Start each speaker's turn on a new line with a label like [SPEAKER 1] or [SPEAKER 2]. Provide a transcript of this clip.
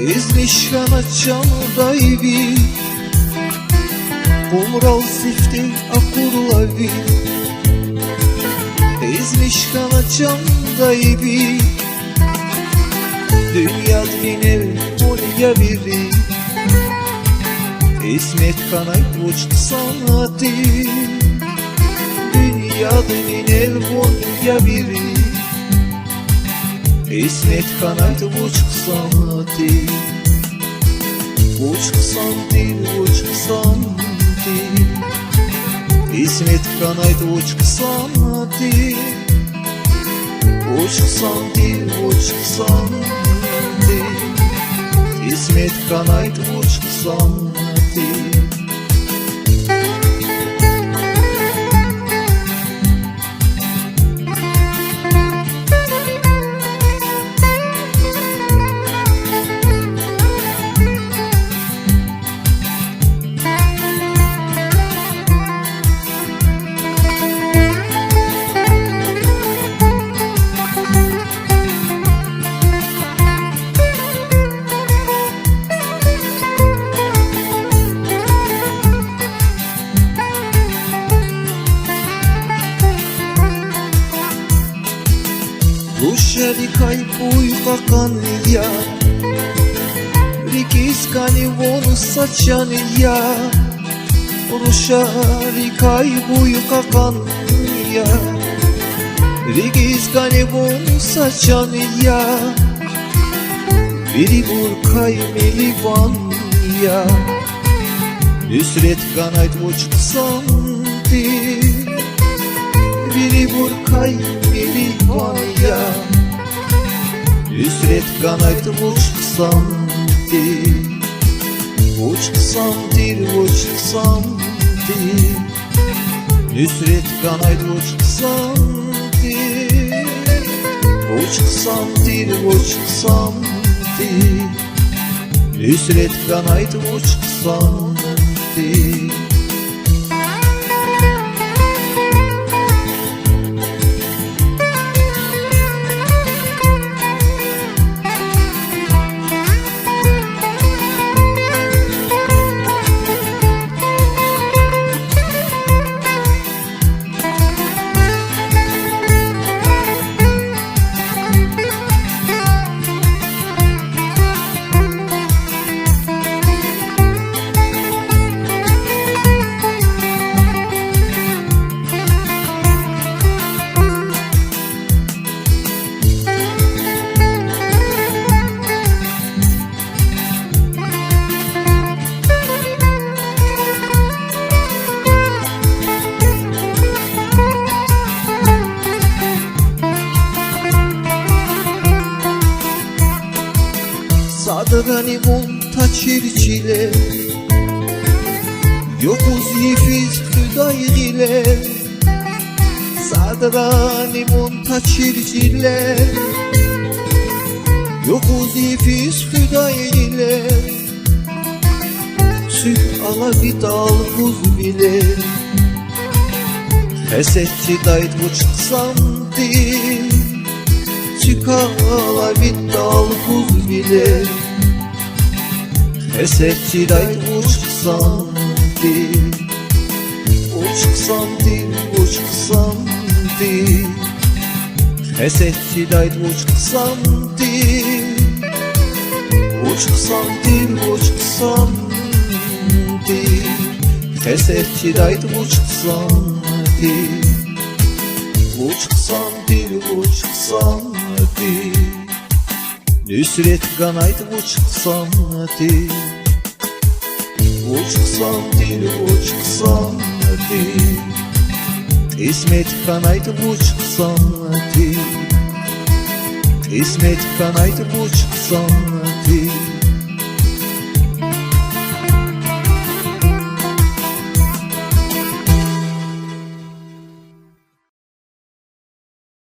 [SPEAKER 1] Izmiškana čamdajvi, kumral sifti akurlavi. Izmiškana čamdajvi, dünya dvine volja viri. İsmet kanay uçk sanati, dünya dvine volja viri. İsmet kanay uçk sanati, uçk santi, uçk santi. İsmet kanay uçk sanati, uçk santi, uçk santi. İsmet kanay uçk santi. Рушарикай буйкакан я, рикискани вону сачан я. Рушарикай буйкакан я, рикискани вону сачан я. Biri burkay milivan ya, Nusret kanayt uçk santi. Biri burkay milivan ya, Nusret kanayt uçk santi. Uçk santi, uçk santi. Nusret kanayt uçk santi. Uçk santi, uçk santi. Nusret kanayt uçk santi. Sadırani monta çirçile, yokuz yifiz hüdayile. Sadırani monta çirçile, yokuz yifiz hüdayile. Süt alavit al buz bile, Hesetçi dayt uçk santi. Çıkala bit dal buz bile, Hesetçi dayt uçk santi. Uçk santi, uçk santi. Hesetçi dayt uçk santi. Uçk santi, uçk santi. Hesetçi dayt uçk santi. Uçk santi, uçk santi. Nusret kanayt uçk santi. Uçk santi, uçk santi. İsmet kanayt uçk santi. İsmet kanayt uçk santi.